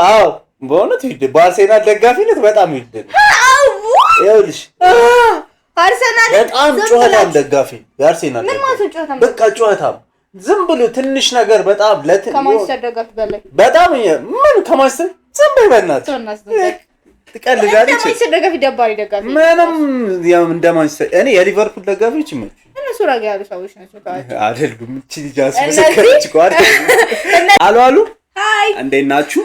አዎ በእውነት ይወደድ በአርሴናል ደጋፊነት በጣም ይወደድ ይኸውልሽ አርሰናል በጣም ጨዋታም ደጋፊ የአርሴናል በቃ ጨዋታም ዝም ብሎ ትንሽ ነገር በጣም ከማንቸስተር ደጋፊ በላይ በጣም ምን ከማንቸስተር ዝም በይ በእናትሽ ትቀልዳለች ከማንቸስተር ደጋፊ ደባሪ ደጋፊ ምንም ያው እንደ ማንቸስተር እኔ የሊቨርፑል ደጋፊዎች ይመች እነሱ ረጋ ያሉ ሰዎች ናቸው አይደሉም እቺ ልጅ አስመሰከረች እኮ አሉ አሉ ሃይ እንዴት ናችሁ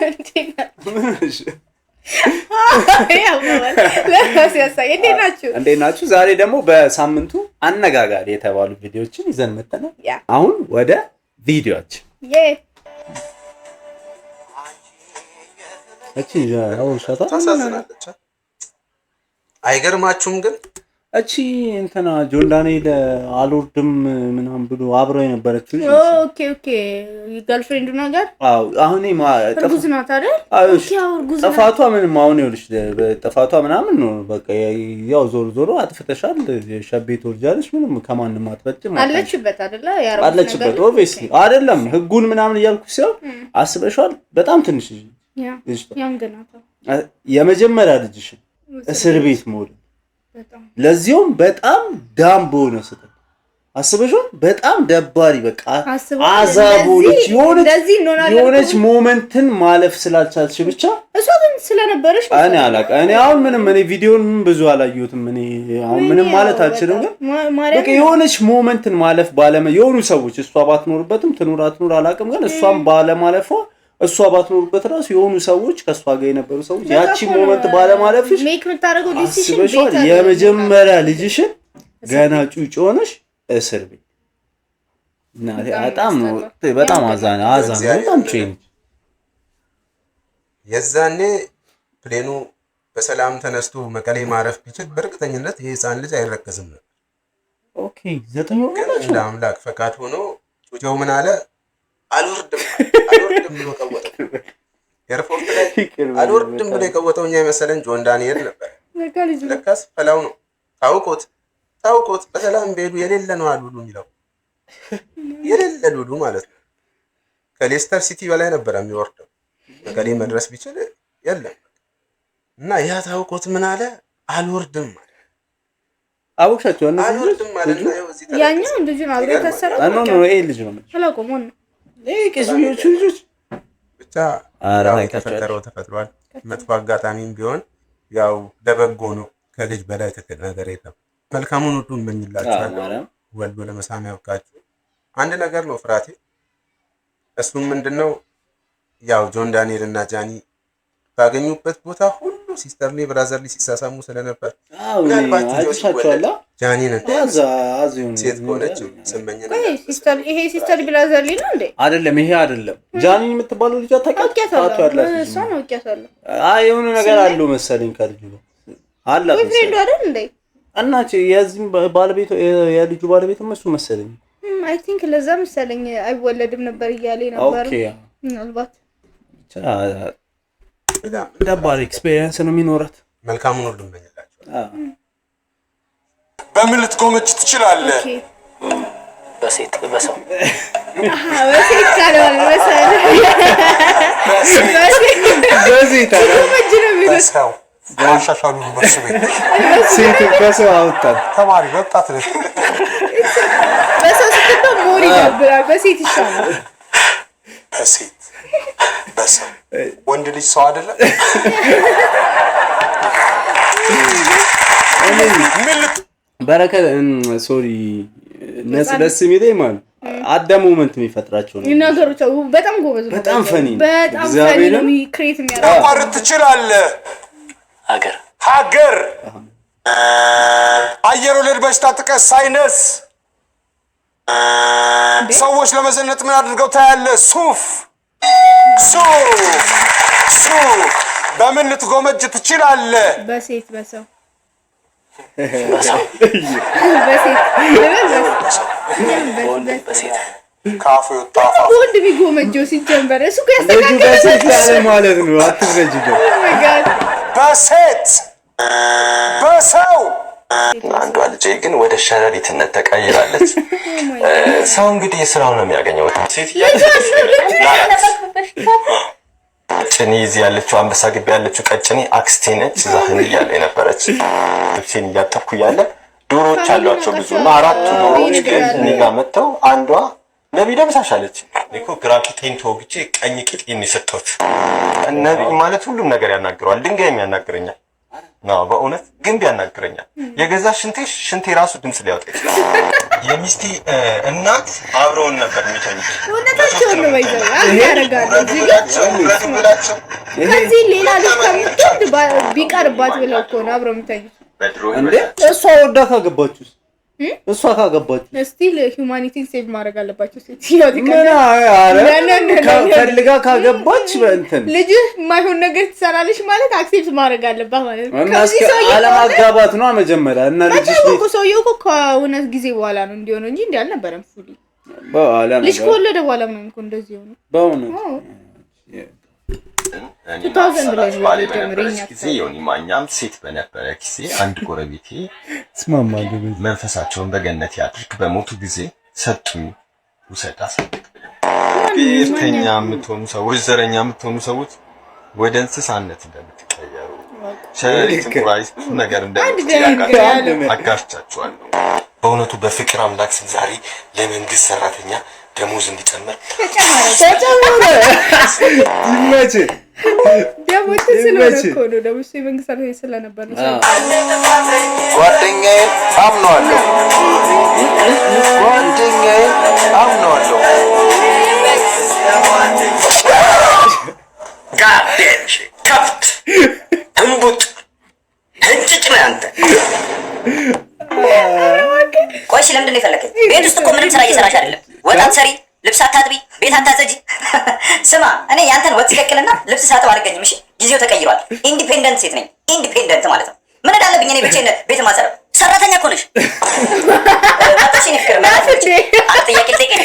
እንዴት ናችሁ ዛሬ ደግሞ በሳምንቱ አነጋጋሪ የተባሉ ቪዲዮዎችን ይዘን መተናል አሁን ወደ ቪዲዮአችን እቺ ያው ሻታ ታሳዝናለች አይገርማችሁም ግን እቺ እንትና ጆን ዳንኤል አልወርድም ምናምን ብሎ አብረው የነበረችው ኦኬ ገርልፍሬንዱ ነገር አው አሁን እርጉዝ ናት አይደል ኦኬ እርጉዝ ጥፋቷ ምንም አሁን ይኸውልሽ ጥፋቷ ምናምን ነው በቃ ያው ዞሮ አጥፍተሻል ሸቤት ወርጃለሽ ምንም ከማንም አትበጭም አለችበት አይደል አለችበት ኦብቪስሊ አይደለም ህጉን ምናምን እያልኩ ሲው አስበሻል በጣም ትንሽ ያንገናታ የመጀመሪያ ልጅሽ እስር ቤት ሞል ለዚያም በጣም ዳምቦ ነው ስለ አስበሽው በጣም ደባሪ በቃ አዛቦች የሆነች ሞመንትን ማለፍ ስላልቻልሽ ብቻ እሷ ግን ስለነበረሽ እኔ አላውቅም እኔ አሁን ምንም እኔ ቪዲዮን ብዙ አላየሁትም እኔ አሁን ምንም ማለት አልችልም ግን በቃ የሆነች ሞመንትን ማለፍ የሆኑ ሰዎች እሷ ባትኖርበትም ትኑር አትኑር አላውቅም ግን እሷም ባለማለፏ እሷ ባትኖርበት ራሱ የሆኑ ሰዎች ከሷ ጋር የነበሩ ሰዎች ያቺ ሞመንት ባለማለፍሽ ሜክ ምታረገው ዲሲሽን ቤት የመጀመሪያ ልጅሽን ገና ጩጭ ሆነሽ እስር ቤት እናቴ በጣም አዛና በጣም ቼንጅ የዛኔ ፕሌኑ በሰላም ተነስቶ መቀሌ ማረፍ ቢችል በእርግጠኝነት ይሄ ህፃን ልጅ አይረከዝም ነበር ኦኬ 9 ወር ነው እንደ አምላክ ፈቃድ ሆኖ ጩጬው ምን አለ አልወርድም ብሎ ቀወጠው ኤርፖርት ላይ አልወርድም ብሎ የቀወጠው እኛ የመሰለን ጆን ዳንኤል ነበር ለካስ ፈላው ነው ታውቆት በሰላም ቤዱ የሌለ ነው አሉሉ የሚለው የሌለ ሉሉ ማለት ነው ከሌስተር ሲቲ በላይ ነበር የሚወርደው መቀሌ መድረስ ቢችል የለም እና ያ ታውቆት ምን አለ አልወርድም ማለት አውቃቸው እና አልወርድም ማለት ነው ያኛው ልጅ ነው አብሮ ተሰራ ነው ይሄ ልጅ ነው አላውቅም ከስሚዎቹ ልጆች ብቻ ተፈጥሯል መጥፎ አጋጣሚም ቢሆን ያው ለበጎ ነው ከልጅ በላይ ትክክል ነገር የለም መልካሙን ሁሉ እመኝላችኋለሁ ወልዶ ለመሳም ያብቃችሁ አንድ ነገር ነው ፍራቴ እሱም ምንድነው ያው ጆን ዳንኤል እና ጃኒ ባገኙበት ቦታ ሁሉ ሲስተርሊ ብራዘርሊ ሲሳሳሙ ስለነበር ጃኒ ነን ሴት ሆነች ስመኝና ይሄ ሲስተር ብራዘርሊ ነው እንዴ አይደለም ይሄ አይደለም ጃኒ የምትባለው ልጅ አታውቂያታለሁ እሷ ነው አውቂያታለሁ የሆነ ነገር አለው መሰለኝ ከልጁ አላ ፍሬንዱ አይደል እንዴ እናቺ የዚህ ባለቤቱ የልጁ ባለቤት እሱ መሰለኝ አይ ቲንክ ለዛ መሰለኝ አይወለድም ነበር እያለ ነበር ኦኬ ምናልባት ደባሪ ኤክስፒሪየንስ ነው የሚኖራት መልካሙን ሁሉ እመኝላችኋለሁ በምን ልትጎመጅ ትችላለህ በሴት በሰው በሴት ካለው በሴት በሰው ማሻሻሉ በሱ ቤት ሴት ከሰው አውጣት ተማሪ ወጣት ነሽ በሰው ስትባል ሞሪ ይደብራል በሴት ይሻላል በሰው ወንድ ልጅ ሰው አይደለም በረከት ሶሪ ነስደስ የሚለኝ ማለት አዳም ሞመንት የሚፈጥራቸው ነው ነገሮች በጣም ጎበዝ ነው በጣም ፈኒ ነው ክሬት የሚያደርገው ማቋረጥ ትችላለህ ሀገር አየር ወለድ በሽታ ጥቀስ ሳይነስ ሰዎች ለመዘነጥ ምን አድርገው ታያለህ ሱፍ በምን ልትጎመጅ ትችላለህ በሴት በሰው በሴት ካፉ ወጣ ወንድ ቢጎመጀው ሲጀምር እሱ ያስተካክላል በሴት ያለ ማለት ነው አትረጅው በሴት በሰው አንዷ ልጄ ግን ወደ ሸረሪትነት ተቀይራለች ሰው እንግዲህ ስራውን ነው የሚያገኘው ሴት ቀጭኔ እዚህ ያለችው አንበሳ ግቢ ያለችው ቀጭኔ አክስቴ ነች። ዛህን እያለ የነበረች ልብሴን እያጠብኩ እያለ ዶሮዎች አሏቸው ብዙና 4 ዶሮዎች ግን እኔ ጋር መጥተው አንዷ ነብይ ደምሳሻለች። እኮ ግራ ቂጤን ተወግቼ ቀኝ ቂጤን የሰጠሁት ነብይ ማለት ሁሉም ነገር ያናግረዋል። ድንጋይም ያናግረኛል ነው በእውነት ግንብ ያናግረኛል። የገዛ ሽንቴ ራሱ ድምጽ ሊያወጣ ይችላል። የሚስቴ እናት አብረውን ነበር የሚተኙት። ወደታቸው ነው ባይዘው ያረጋሉ ከዚህ ሌላ ልጅ ከምትወድ ቢቀርባት ብለው እኮ ነው አብረው የሚተኙት። እንዴ እሷ ወዳ ካገባችሁ እሷ ካገባችሁ ስቲል ሂዩማኒቲን ሴቭ ማድረግ አለባችሁ። ሴትዮ ፈልጋ ካገባች በእንትን ልጅ የማይሆን ነገር ትሰራለች ማለት አክሴፕት ማድረግ አለባት ማለት ነው። ከዚህ አለማጋባት ነው መጀመሪያ እና ልጅ ሰውየው እኮ ከእውነት ጊዜ በኋላ ነው እንዲሆነው እንጂ እንዲህ አልነበረም። ፉሊ ልጅ ከወለደ በኋላ ምናምን እኮ እንደዚህ ሆነ በእውነት ማኛም ሴት በነበረ ጊዜ አንድ ጎረቤቴ መንፈሳቸውን በገነት ያድርግ በሞቱ ጊዜ ሰጡኝ ውሰድ አሳድግ ብለው ብሔርተኛ የምትሆኑ ሰዎች ዘረኛ የምትሆኑ ሰዎች ወደ እንስሳነት እንደምትቀየሩ ሸሪት ቁራይስ ብዙ ነገር እንደምትያጋሩ አጋርቻችኋለሁ። በእውነቱ በፍቅር አምላክ ስም ዛሬ ለመንግስት ሰራተኛ ደሞዝ እንዲጨምር ተጨመረ ይመች ደሞዝ ስለነኮ ነው ደሞዝ የመንግስት ሰራተኛ ስለነበር ነው። ጓደኛዬ አምነዋለሁ ጋዴንሽ ከፍት እንቡጥ እንጭጭ ነው አንተ። ቆይ ለምንድን ነው የፈለከኝ? ቤት ውስጥ እኮ ምንም ስራ እየሰራሽ አይደለም። ወጥ አትሰሪ፣ ልብስ አታጥቢ፣ ቤት አታጸጂ። ስማ እኔ ያንተን ወጥ ሲቀቅልና ልብስ ሳጥብ አልገኝም። እሺ ጊዜው ተቀይሯል። ኢንዲፔንደንት ሴት ነኝ። ኢንዲፔንደንት ማለት ነው ምን እንዳለብኝ እኔ ብቻዬን ቤት ማሰረው ሰራተኛ እኮ ነሽ። አታሽኝ ፍቅር ማለት ነው። አጥያቄ ጠይቀኝ።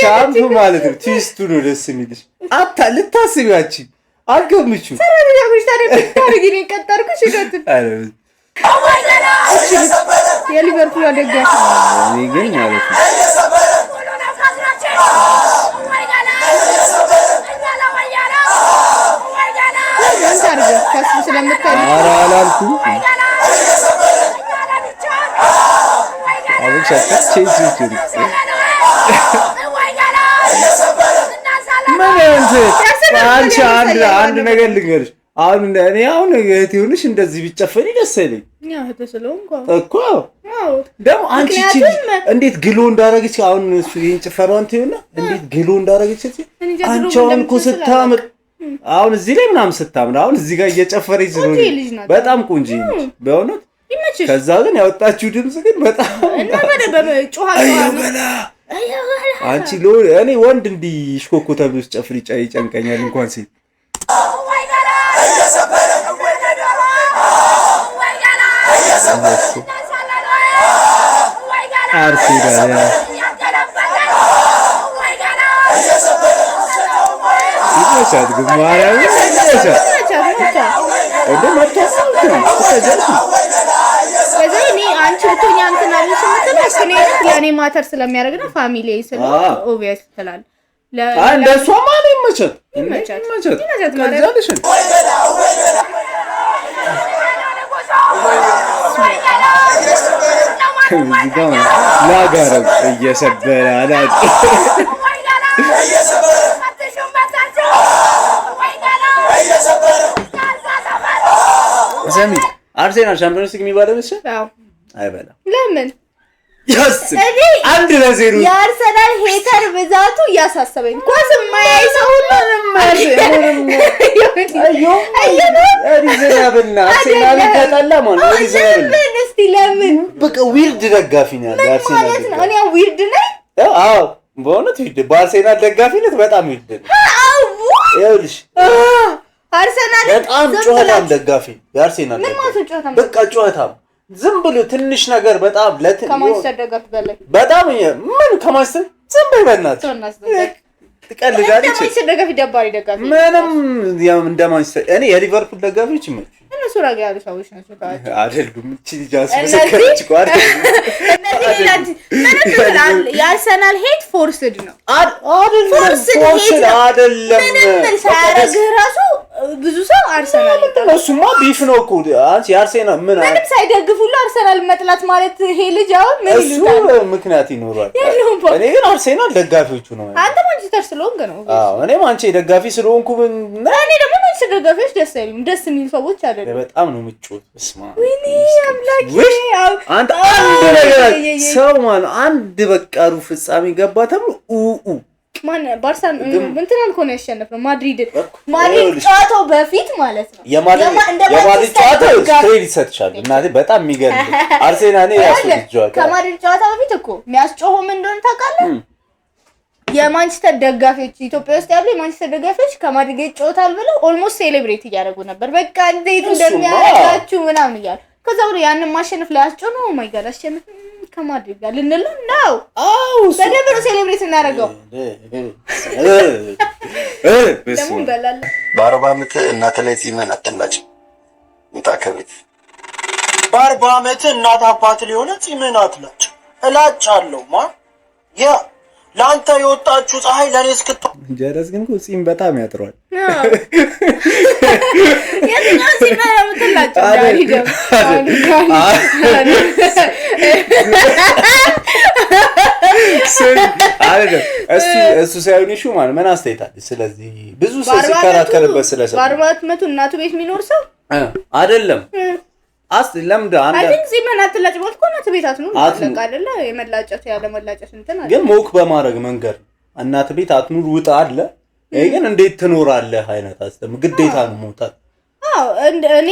ቻምፕ ማለት ነው። ትዊስቱ ነው ደስ የሚልሽ። ልታስቢያቺ አልገምቹም ሰራተኛ ብቻ ታዲያ ታርጊ ነው ቀጠርኩሽ ይገት የሊቨርፑል ደጋፊ እኔ ግን ማለት ነው አንድ ነገር ልንገርሽ። አሁን እኔ እህቴ ሆነሽ እንደዚህ ቢጨፈሪ ደስ አይለኝ እኮ። ደግሞ አንቺ እንዴት ግሎ እንዳደረገች አሁን እሱ ይሄን ጭፈራውን ትይውና እንዴት ግሎ እንዳደረገች አንቺ አሁን እኮ ስታምር አሁን እዚህ ላይ ምናምን ስታምር አሁን እዚህ ጋር እየጨፈረች ነው። በጣም ቆንጆ ነች በእውነት። ከዛ ግን ያወጣችው ድምጽ ግን በጣም እና በጮሃ አንቺ እኔ ወንድ እንዲህ ሽኮኮ ተብሎ ጨፍሪ ይጨንቀኛል እንኳን ሴት። አርሴዳል ይመቻት ግን ማርያም ይመቻት እንደ መጣው እኔ አንቺ ብትሆኚ አንተና ልጅ ምትመስ ለኔ ማተር ስለሚያደርግ ነው ፋሚሊ ስለሆነ ኦብቪየስ ይላል። እንደሷ ማለት ይመቻት ከዛልሽ ላጋረው እየሰበረ አላት ዘሚ አርሴናል ሻምፒዮንስ ሊግ የሚባለው እሺ አይበላም። ለምን አንድ ለዜሮ የአርሰናል ሄተር ብዛቱ እያሳሰበኝ ኳስ የማያይ ሰው ሁሉንም ለምን በቃ ዊርድ ደጋፊ ነው ያለው አርሰናል ማለት ነው። እኔ ዊርድ ነኝ። አዎ በእውነት ዊርድ በአርሰናል ደጋፊነት በጣም ዊርድ ነው። ይኸውልሽ አርሰናል በጣም ጩኸታም ደጋፊ የአርሰናል ምን ማለት ጩኸታም በቃ ጩኸታም ዝም ብሎ ትንሽ ነገር በጣም ከማንቸስተር ደጋፊ በላይ በጣም ምን ከማንቸስተር ዝም በይ በእናትሽ ትቀልጃለች። ከማንቸስተር ደጋፊ ደባሪ ደጋፊ ምንም እንደማንቸስተር እኔ የሊቨርፑል ደጋፊዎች ይመች እነሱ እነሱ ረጋ ያሉ ሰዎች ናቸው አይደሉም። እቺ ልጅ አስመሰከረች እኮ የአርሰናል ሄት ፎርስድ ነው አይደለም። ምንም ሳያረግ ራሱ ብዙ ሰው አርሰናል እሱማ ቢፍ ነው እኮ አንቺ የአርሰናል ምንም ሳይደግፉሉ አርሰናል መጥላት ማለት ይሄ ልጅ አሁን ምን ይሉታል? እሱ ምክንያት ይኖራል። እኔ ግን አርሰናል ደጋፊዎቹ ነው። አንተ ማንቸስተር ስለሆንክ ነው። አዎ እኔ ማንቸስተር ደጋፊ ስለሆንኩ እና እኔ ደግሞ ማንቸስተር ደጋፊዎች ደስ አይሉም። ደስ የሚሉ ሰዎች አይደለም። በጣም ነው ምጮት። እስማ ወይኔ አምላኬ አንተ አንድ ነገር ሰው ማለት አንድ በቃ ሩብ ፍጻሜ ገባ ተብሎ ማን ባርሳን እንትን አልኮነ ያሸነፈው ማድሪድ ጨዋታው በፊት ማለት ነው። የማድሪድ ጨዋታው ክሬዲት ሰጥቻለሁ እናቴ በጣም የሚገርም አርሴናል ያስወጥቷል። ከማድሪድ ጨዋታ በፊት እኮ የሚያስጮኸው ምን እንደሆነ ታውቃለህ? የማንቸስተር ደጋፊዎች ኢትዮጵያ ውስጥ ያሉ የማንቸስተር ደጋፊዎች ከማድሪድ ጋር ይጫወታል ብለው ኦልሞስት ሴሌብሬት እያደረጉ ነበር። በቃ እንዴት እንደሚያደርጋችሁ ምናምን እያሉ ከዛ ወዲያ ያንን ማሸነፍ ላይ አስጮህ ነው። ኦ ማይ ጋድ አሸነፍ ከማድሪድ ጋር ልንል ነው። አው በደብረ ሴሌብሬት እናደርገው ደግሞ እንበላለን። በ40 ዓመት እናት ላይ ፂምን አትላጭ እንታ ከቤት በ40 ዓመት እናት አባት ሊሆነ ፂምን አትላጭ እላጫለሁ ማ ያ ላንተ የወጣችሁ ፀሐይ ለኔ እስክት ጀረስ ግን ፂም በጣም ያጥሯል። የትኛው ፂም ነው የምትላጭው? ዳኒ ደግሞ እሱ ሳይሆን እሺ ማለት ምን አስተያየታለች? ስለዚህ ብዙ ሰው ሲከራከርበት ስለሰው በ40 እናቱ ቤት የሚኖር ሰው አይደለም ለምንድን አንተ አይደል ፂምን አትላጭ ማለት እኮ እናት ቤት አትኑር ማለት አይደለ? የመላጨት ያለ መላጨት እንትን አለ። ግን ሞክ በማድረግ መንገድ እናት ቤት አትኑር ውጣ አለ። ይሄ ግን እንዴት ትኖራለህ አይነት አስተም ግዴታ ነው መውጣት። አዎ እኔ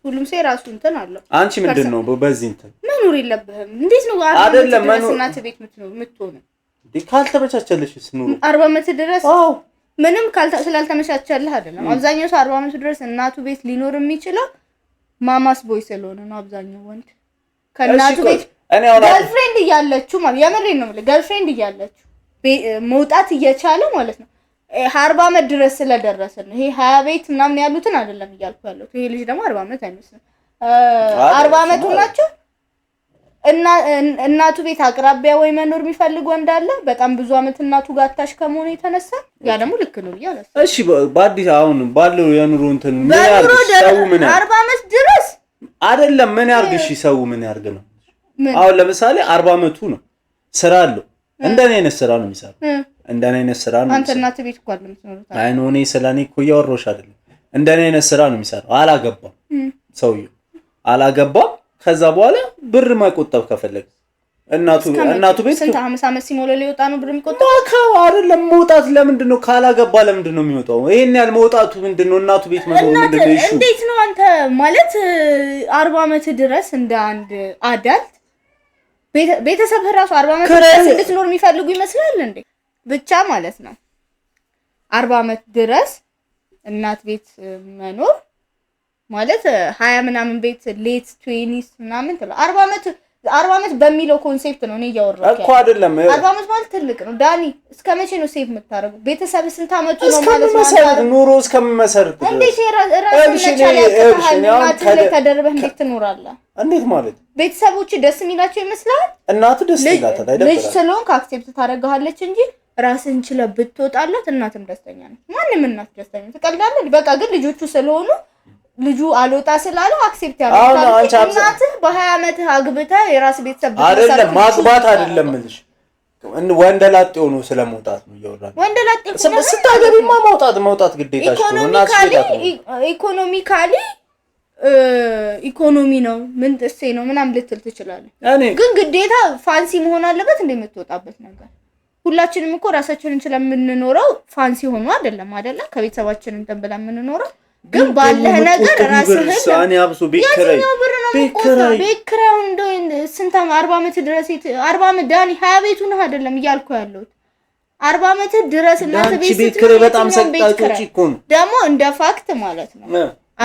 ሁሉም ሰው ራሱ እንትን አለው። አንቺ ምንድነው በዚህ እንትን መኖር የለብህም። እንዴት ነው አይደለም መኖር እናት ቤት የምትሆነው? ካልተመቻቸልሽ ኑሩ 40 ዓመት ድረስ ምንም ስላልተመቻቸልህ አይደለም። አብዛኛው ሰው 40 ዓመት ድረስ እናቱ ቤት ሊኖር የሚችለው ማማስ ቦይ ስለሆነ ነው። አብዛኛው ወንድ ከእናቱ ቤት ገርልፍሬንድ እያለችው ማለት የምሬን ነው ማለት ገርልፍሬንድ እያለችው መውጣት እየቻለ ማለት ነው 40 ዓመት ድረስ ስለደረሰ ነው። ይሄ 20 ቤት ምናምን ያሉትን አይደለም እያልኩ ያለው። ይሄ ልጅ ደግሞ 40 ዓመት አይመስልም። 40 ዓመት ሆናቸው እና እናቱ ቤት አቅራቢያ ወይ መኖር የሚፈልግ ወንድ አለ። በጣም ብዙ ዓመት እናቱ ጋር ታሽ ከመሆኑ የተነሳ ያ ደግሞ ልክ ነው ይላል። እሺ በአዲስ አሁን ባለው የኑሮ እንትን ምን ያርግ ሰው ምን 40 ዓመት ድረስ አይደለም ምን ያርግ? እሺ ሰው ምን ያርግ ነው? አሁን ለምሳሌ 40 ዓመቱ ነው ስራ አለው። እንደኔ አይነት ስራ ነው የሚሰራው። እንደኔ አይነት ስራ ነው። አንተ እናት ቤት እኮ አይደለም የምትኖረው። አይ ነው እኔ ስለኔ እኮ እያወራሁሽ አይደለም። እንደኔ አይነት ስራ ነው የሚሰራው። አላገባም ሰውዬው አላገባም። ከዛ በኋላ ብር ማቆጠብ ከፈለገ እናቱ ቤት ስንት ዓመት ሲሞላ ሊወጣ ነው ብር የሚቆጠብ አይደለም። መውጣት ለምንድን ነው ካላገባ ለምንድን ነው የሚወጣው? ይሄን ያህል መውጣቱ ምንድን ነው? እናቱ ቤት መኖር ምንድን ነው? እሺ እንዴት ነው አንተ ማለት 40 ዓመት ድረስ እንደ አንድ አዳልት ቤተሰብ ራሱ 40 ዓመት ድረስ እንድትኖር የሚፈልጉ ይመስላል እንዴ? ብቻ ማለት ነው 40 ዓመት ድረስ እናት ቤት መኖር ማለት 20 ምናምን ቤት ሌት 20 ምናምን ተላ 40 ዓመት በሚለው ኮንሴፕት ነው እኔ እያወራሁ እኮ አይደለም። 40 ዓመት ማለት ትልቅ ነው ዳኒ። እስከ መቼ ነው ሴቭ የምታደርገው? ቤተሰብ ስንት ዓመቱ ነው ማለት ነው? ኑሮ እስከመሰረት እንዴት ራስን ላይ ተደርበህ እንዴት ትኖራለህ? እንዴት ማለት ቤተሰቦች ደስ የሚላቸው ይመስላል? እናቱ ደስ ይላታል አይደል? ልጅ ስለሆንክ አክሴፕት ታደርጋለች እንጂ ራስን ችለህ ብትወጣላት እናትም ደስተኛ ነች። ማንም እናት ደስተኛ ትቀልዳለች። በቃ ግን ልጆቹ ስለሆኑ ልጁ አልወጣ ስላለው አክሴፕት ያደርጋል። እናትህ በ20 ዓመት አግብተህ የራስ ቤተሰብ አይደለም ማግባት አይደለም ልጅ ወንደላጤ ሆኖ ስለመውጣት ነው እያወራን። ወንደላጤ ሆኖ ስታገቢማ መውጣት ግዴታሽ ነው። ኢኮኖሚ ነው ምን ጥሴ ነው ምናምን ልትል ትችላለህ። ግን ግዴታ ፋንሲ መሆን አለበት እንደምትወጣበት ነገር። ሁላችንም እኮ ራሳችንን ስለምንኖረው ፋንሲ ሆኖ አይደለም ከቤተሰባችን እንትን ብለን የምንኖረው። ግን ባለህ ነገር ራስህን ሳኒ አብሶ ቤከራይ እንደው ስንት 40 ዓመት ድረስ 40 ዓመት ዳኒ 20 ቤቱ ነው አይደለም እያልኩ ያለሁት 40 ዓመት ድረስ እናት ቤት በጣም ሰጣቶች እኮ ነው ደግሞ እንደ ፋክት ማለት ነው።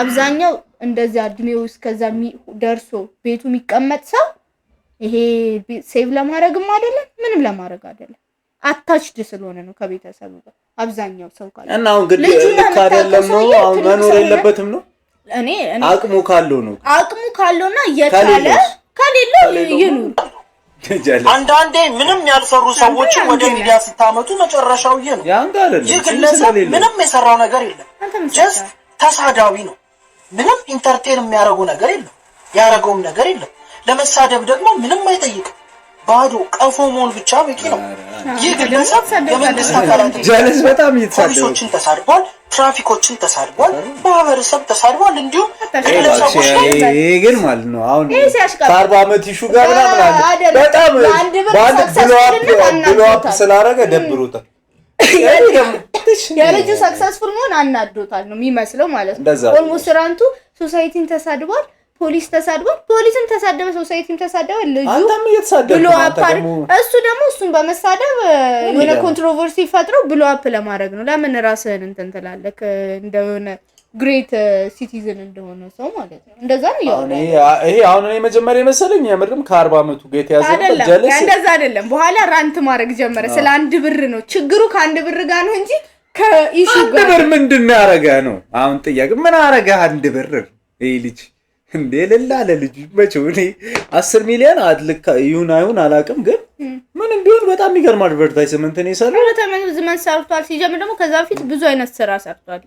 አብዛኛው እንደዛ እድሜው እስከዛ ደርሶ ቤቱ የሚቀመጥ ሰው ይሄ ሴቭ ለማድረግም አይደለም ምንም ለማድረግ አይደለም አታችድ ስለሆነ ነው ከቤተሰቡ ጋር አብዛኛው ሰው ካለ እና አሁን ግድ ልክ አይደለም ነው አሁን መኖር የለበትም ነው እኔ አቅሙ ካለው ነው አቅሙ ካለውና የካለ ከሌለው ይኑር። አንዳንዴ ምንም ያልሰሩ ሰዎችን ወደ ሚዲያ ስታመጡ መጨረሻው ይሄ ነው። ይህ ግለሰብ ምንም የሰራው ነገር የለም። ጀስት ተሳዳቢ ነው። ምንም ኢንተርቴን የሚያደርጉ ነገር የለም። ያደረገውም ነገር የለም። ለመሳደብ ደግሞ ምንም አይጠይቅም። ባዶ ቀፎ መሆን ብቻ በቂ ነው። ይህ ግለሰብ የመንግስት አካላትን ጀለስ በጣም ፖሊሶችን ተሳድቧል፣ ትራፊኮችን ተሳድቧል፣ ማህበረሰብ ተሳድቧል። እንዲሁም ግለሰቦች ግን ማለት ነው አሁን 40 ዓመት ይሹ ጋር ምናምን አለ በጣም ባንድ ብሎ አፕ ስላደረገ ደብሮታል። የልጁ ሰክሰስፉል መሆን አናዶታል ነው የሚመስለው ማለት ነው። ኦልሞስት ራንቱ ሶሳይቲን ተሳድቧል፣ ፖሊስ ተሳድቧል፣ ፖሊስም ተሳደበ፣ ሶሳይቲም ተሳደበ፣ ልጁ አንተም እየተሳደበ ብሎ አፕ እሱ ደግሞ እሱን በመሳደብ የሆነ ኮንትሮቨርሲ ፈጥረው ብሎ አፕ ለማድረግ ነው። ለምን ራስህን እንትን ትላለህ እንደሆነ ግሬት ሲቲዝን እንደሆነ ሰው ማለት ነው። እንደዛ ነው ያው ይሄ አሁን እኔ መጀመሪያ መሰለኝ የምርም ከ40 ዓመቱ ጋር የተያዘበት ጀለስ እንደዛ አይደለም። በኋላ ራንት ማድረግ ጀመረ። ስለ አንድ ብር ነው ችግሩ፣ ከአንድ ብር ጋር ነው እንጂ ከኢሹ ጋር አንድ ብር ምንድነው ያረጋህ ነው አሁን ጥያቄ። ምን አረጋህ አንድ ብር ይሄ ልጅ እንዴ ለላ ለልጅ መቼው እኔ 10 ሚሊዮን አድልካ ይሁን አይሁን አላውቅም፣ ግን ምንም ቢሆን በጣም የሚገርም አድቨርታይዝመንት ነው የሰራው። አድቨርታይዝመንት ሰርቷል። ሲጀምር ደግሞ ከዛ በፊት ብዙ አይነት ስራ ሰርቷል።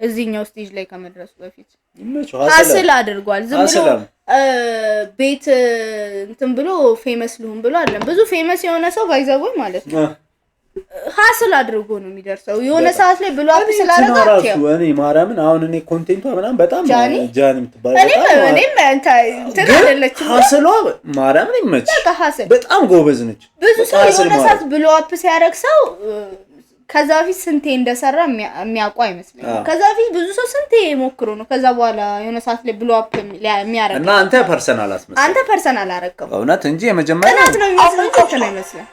እዚህኛው ስቴጅ ላይ ከመድረሱ በፊት ሀስል አድርጓል። ዝም ብሎ ቤት እንትን ብሎ ፌመስ ልሁን ብሎ አይደለም። ብዙ ፌመስ የሆነ ሰው ባይዘው ማለት ነው ሀስል አድርጎ ነው የሚደርሰው። የሆነ ሰዓት ላይ ብሎ አፕ ስላደረጋቸው እኔ ማርያምን አሁን እኔ ኮንቴንቷ ምናምን በጣም ጃኒ የምትባል እኔም እንትን አይደለች ሀስሏ ማርያምን ይመች በጣም ጎበዝ ነች። ብዙ ሰው የሆነ ሰዓት ብሎ አፕ ሲያደርግ ሰው ከዛ በፊት ስንቴ እንደሰራ የሚያውቁ አይመስልም። ከዛ በፊት ብዙ ሰው ስንቴ ሞክሮ ነው ከዛ በኋላ የሆነ ሰዓት ላይ ብሎ አፕ የሚያደርግ እና አንተ ፐርሰናል አስመስል አንተ ፐርሰናል አረከው እውነት እንጂ የመጀመሪያ እናት ነው የሚመስለው አይመስልም።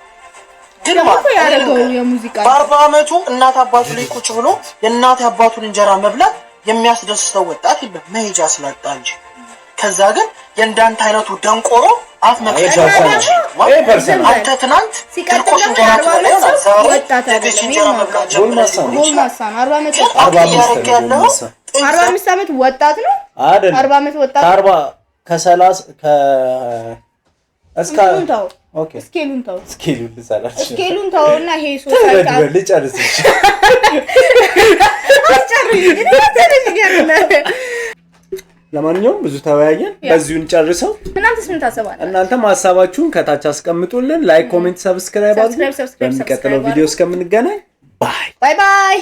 ግን ማለት ያረጋው የሙዚቃ 40 ዓመቱ እናት አባቱ ላይ ቁጭ ብሎ የእናት አባቱን እንጀራ መብላት የሚያስደስተው ወጣት የለም መሄጃ ስላጣ እንጂ። ከዛ ግን የእንዳንተ አይነቱ ደንቆሮ አፍ መክፈት አንተ ትናንት ሲቀጥል እንጀራ መብላት ወጣት አይደለም ጎልማሳ 45 ዓመት ወጣት ነው አይደል? 40 ዓመት ወጣት 40 ከ30 እስከ ኦኬ ስኬሉን ታው ስኬሉን ታውና ይሄ ሶሳይታ ልጨርስሽ ለማንኛውም ብዙ ተወያየን፣ በዚሁ እንጨርሰው። እናንተስ ምን ታሰባላችሁ? እናንተም ሐሳባችሁን ከታች አስቀምጡልን። ላይክ፣ ኮሜንት፣ ሰብስክራይብ አድርጉ። በሚቀጥለው ቪዲዮ እስከምንገናኝ ባይ ባይ።